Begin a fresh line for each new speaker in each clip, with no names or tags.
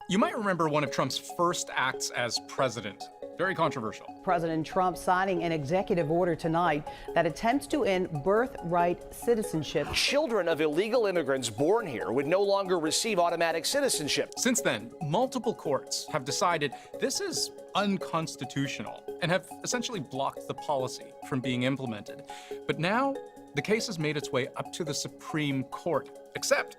You might remember one of Trump's first acts as president. Very controversial.
President Trump signing an executive order tonight that attempts to end birthright citizenship.
Children of illegal immigrants born here would no longer receive automatic citizenship.
Since then, multiple courts have decided this is unconstitutional and have essentially blocked the policy from being implemented. But now, the case has made its way up to the Supreme Court, except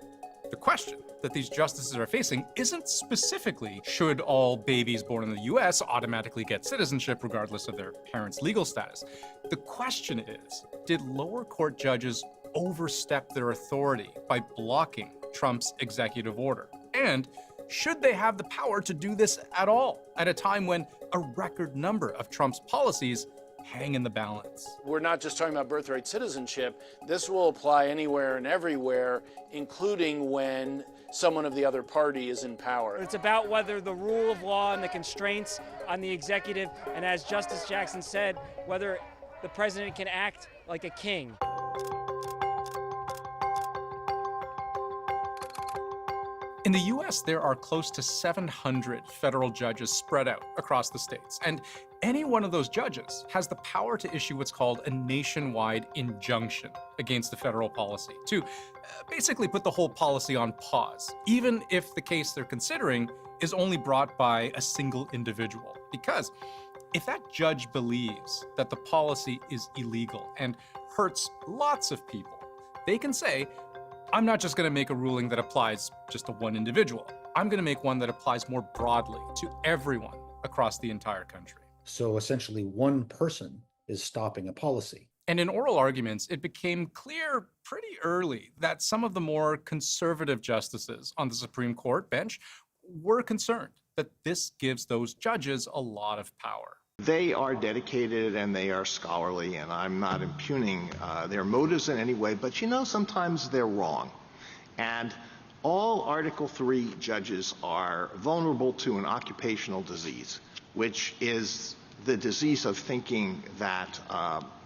the question that these justices are facing isn't specifically, should all babies born in the U.S. automatically get citizenship regardless of their parents' legal status? The question is, did lower court judges overstep their authority by blocking Trump's executive order? And should they have the power to do this at all at a time when a record number of Trump's policies hang in the balance?
We're not just talking about birthright citizenship. This will apply anywhere and everywhere, including when someone of the other party is in power.
It's about whether the rule of law and the constraints on the executive, and as Justice Jackson said, whether the president can act like a king.
In the U.S., there are close to 700 federal judges spread out across the states, and any one of those judges has the power to issue what's called a nationwide injunction against the federal policy, to basically put the whole policy on pause, even if the case they're considering is only brought by a single individual. Because if that judge believes that the policy is illegal and hurts lots of people, they can say, I'm not just going to make a ruling that applies just to one individual. I'm going to make one that applies more broadly to everyone across the entire country.
So essentially, one person is stopping a policy.
And in oral arguments, it became clear pretty early that some of the more conservative justices on the Supreme Court bench were concerned that this gives those judges a lot of power.
They are dedicated and they are scholarly, and I'm not impugning their motives in any way, but sometimes they're wrong. And all Article III judges are vulnerable to an occupational disease, which is the disease of thinking that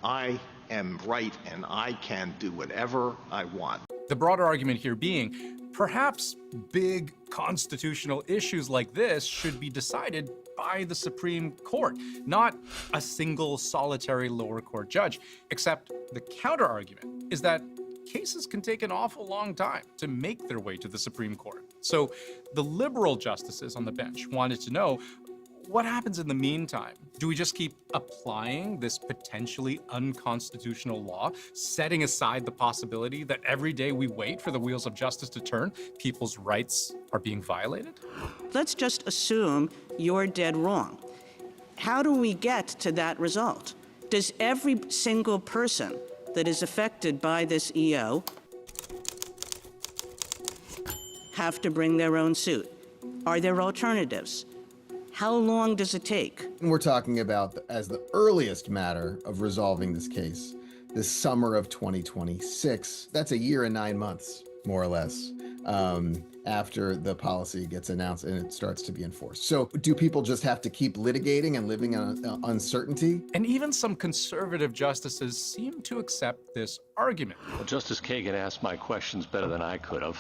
I am right and I can do whatever I want.
The broader argument here being, perhaps big constitutional issues like this should be decided by the Supreme Court, not a single solitary lower court judge. Except the counter argument is that cases can take an awful long time to make their way to the Supreme Court. So the liberal justices on the bench wanted to know, what happens in the meantime? Do we just keep applying this potentially unconstitutional law, setting aside the possibility that every day we wait for the wheels of justice to turn, people's rights are being violated?
Let's just assume you're dead wrong. How do we get to that result? Does every single person that is affected by this EO have to bring their own suit? Are there alternatives? How long does it take?
We're talking about, as the earliest matter of resolving this case, the summer of 2026. That's a year and 9 months, more or less, after the policy gets announced and it starts to be enforced. So do people just have to keep litigating and living in uncertainty?
And even some conservative justices seem to accept this argument.
Well, Justice Kagan asked my questions better than I could have.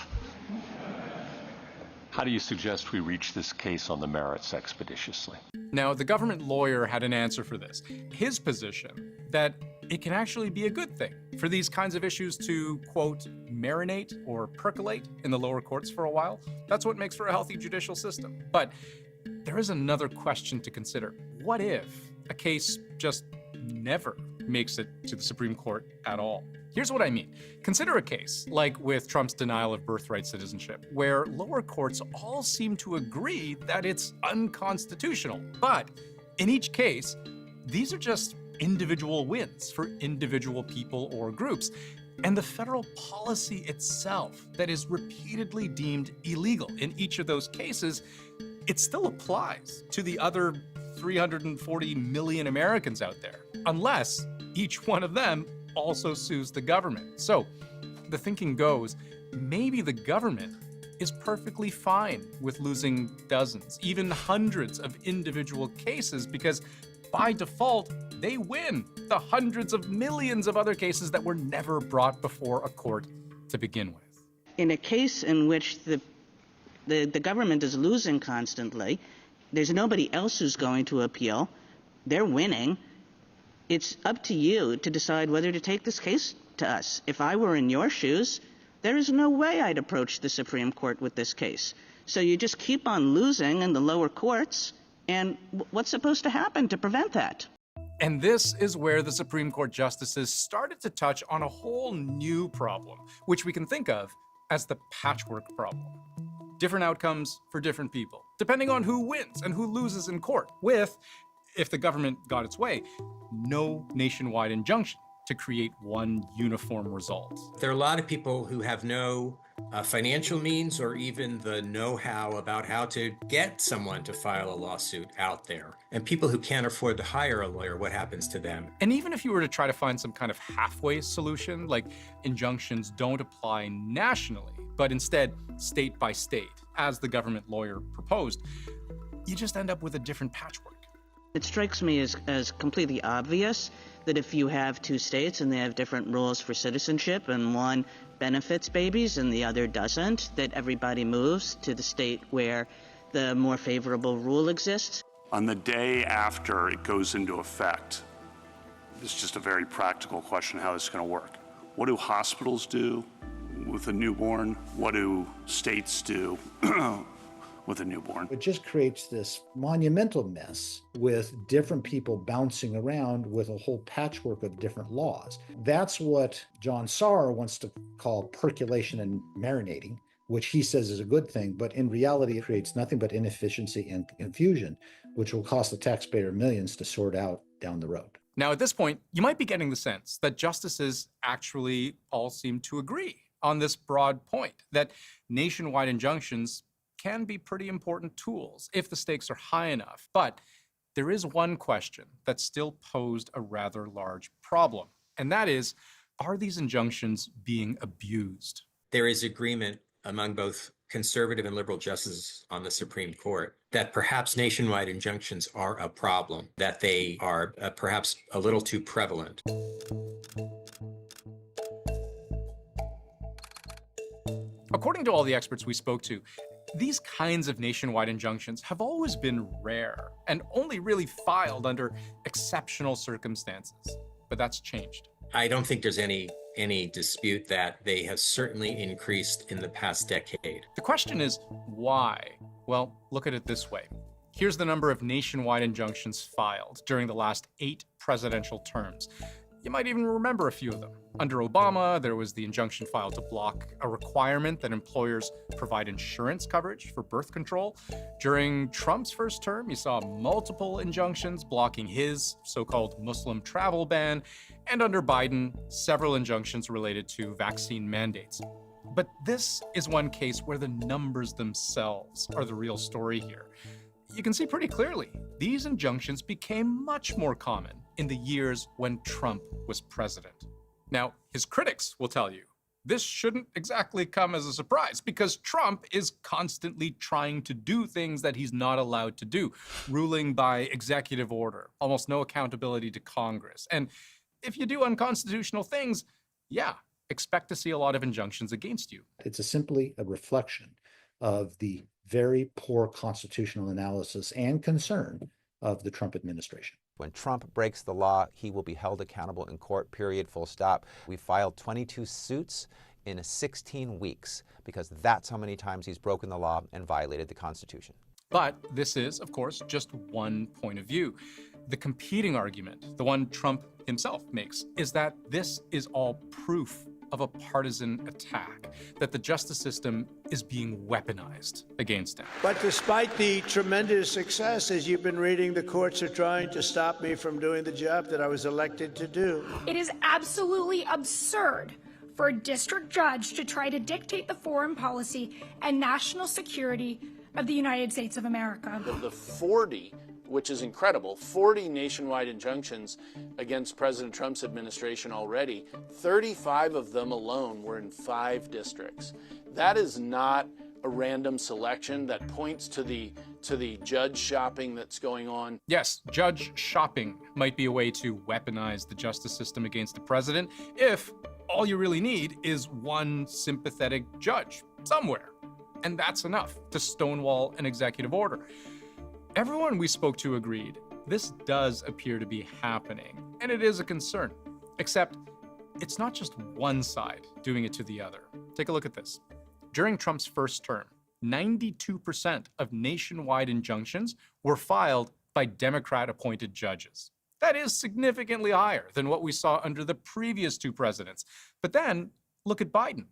How do you suggest we reach this case on the merits expeditiously?
Now, the government lawyer had an answer for this. His position that it can actually be a good thing for these kinds of issues to, quote, marinate or percolate in the lower courts for a while. That's what makes for a healthy judicial system. But there is another question to consider. What if a case just never makes it to the Supreme Court at all? Here's what I mean. Consider a case like with Trump's denial of birthright citizenship, where lower courts all seem to agree that it's unconstitutional. But in each case, these are just individual wins for individual people or groups. And the federal policy itself that is repeatedly deemed illegal in each of those cases, it still applies to the other 340 million Americans out there, unless each one of them also sues the government. So the thinking goes, maybe the government is perfectly fine with losing dozens, even hundreds of individual cases, because by default, they win the hundreds of millions of other cases that were never brought before a court to begin with.
In a case in which the The government is losing constantly. There's nobody else who's going to appeal. They're winning. It's up to you to decide whether to take this case to us. If I were in your shoes, there is no way I'd approach the Supreme Court with this case. So you just keep on losing in the lower courts, and what's supposed to happen to prevent that?
And this is where the Supreme Court justices started to touch on a whole new problem, which we can think of as the patchwork problem. Different outcomes for different people, depending on who wins and who loses in court, with, if the government got its way, no nationwide injunction to create one uniform result.
There are a lot of people who have no financial means or even the know-how about how to get someone to file a lawsuit out there. And people who can't afford to hire a lawyer, what happens to them?
And even if you were to try to find some kind of halfway solution, like injunctions don't apply nationally, but instead state by state, as the government lawyer proposed, you just end up with a different patchwork.
It strikes me as completely obvious that if you have two states and they have different rules for citizenship and one benefits babies and the other doesn't, that everybody moves to the state where the more favorable rule exists.
On the day after it goes into effect, this is just a very practical question how this is going to work. What do hospitals do with a newborn? What do states do with a newborn?
It just creates this monumental mess with different people bouncing around with a whole patchwork of different laws. That's what John Saar wants to call percolation and marinating, which he says is a good thing, but in reality, it creates nothing but inefficiency and confusion, which will cost the taxpayer millions to sort out down the road.
Now, at this point, you might be getting the sense that justices actually all seem to agree on this broad point, that nationwide injunctions can be pretty important tools if the stakes are high enough. But there is one question that still posed a rather large problem, and that is, are these injunctions being abused?
There is agreement among both conservative and liberal justices on the Supreme Court that perhaps nationwide injunctions are a problem, that they are perhaps a little too prevalent.
According to all the experts we spoke to, these kinds of nationwide injunctions have always been rare and only really filed under exceptional circumstances. But that's changed.
I don't think there's any dispute that they have certainly increased in the past decade.
The question is, why? Well, look at it this way. Here's the number of nationwide injunctions filed during the last 8 presidential terms. You might even remember a few of them. Under Obama, there was the injunction filed to block a requirement that employers provide insurance coverage for birth control. During Trump's first term, you saw multiple injunctions blocking his so-called Muslim travel ban. And under Biden, several injunctions related to vaccine mandates. But this is one case where the numbers themselves are the real story here. You can see pretty clearly, these injunctions became much more common in the years when Trump was president. Now, his critics will tell you, this shouldn't exactly come as a surprise because Trump is constantly trying to do things that he's not allowed to do, ruling by executive order, almost no accountability to Congress. And if you do unconstitutional things, yeah, expect to see a lot of injunctions against you.
It's simply a reflection of the very poor constitutional analysis and concern of the Trump administration.
When Trump breaks the law, he will be held accountable in court, period, full stop. We filed 22 suits in 16 weeks because that's how many times he's broken the law and violated the Constitution.
But this is, of course, just one point of view. The competing argument, the one Trump himself makes, is that this is all proof of a partisan attack, that the justice system is being weaponized against him.
But despite the tremendous success, as you've been reading, the courts are trying to stop me from doing the job that I was elected to do.
It is absolutely absurd for a district judge to try to dictate the foreign policy and national security of the United States of America.
The 40, which is incredible, 40 nationwide injunctions against President Trump's administration already, 35 of them alone were in 5 districts. That is not a random selection that points to the judge shopping that's going on.
Yes, judge shopping might be a way to weaponize the justice system against the president if all you really need is one sympathetic judge somewhere. and that's enough to stonewall an executive order. Everyone we spoke to agreed this does appear to be happening, and it is a concern. Except, it's not just one side doing it to the other. Take a look at this. During Trump's first term, 92% of nationwide injunctions were filed by Democrat-appointed judges. That is significantly higher than what we saw under the previous two presidents. But then, look at Biden.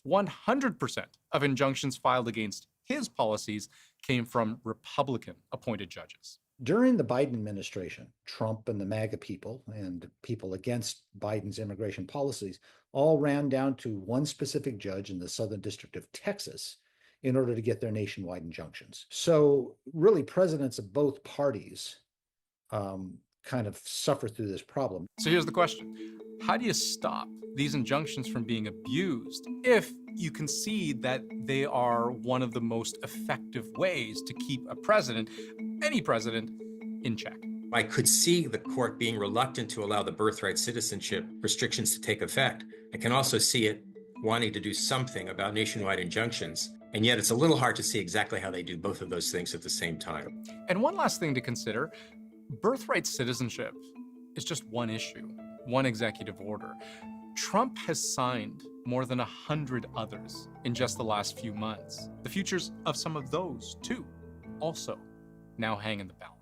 100% of injunctions filed against his policies came from Republican-appointed judges.
During the Biden administration, Trump and the MAGA people and people against Biden's immigration policies all ran down to one specific judge in the Southern District of Texas in order to get their nationwide injunctions. So really, presidents of both parties kind of suffer through this problem.
So here's the question. How do you stop these injunctions from being abused if you concede that they are one of the most effective ways to keep a president, any president, in check?
I could see the court being reluctant to allow the birthright citizenship restrictions to take effect. I can also see it wanting to do something about nationwide injunctions. And yet it's a little hard to see exactly how they do both of those things at the same time.
And one last thing to consider, birthright citizenship is just one issue, one executive order. Trump has signed more than 100 others in just the last few months. The futures of some of those, too, also now hang in the balance.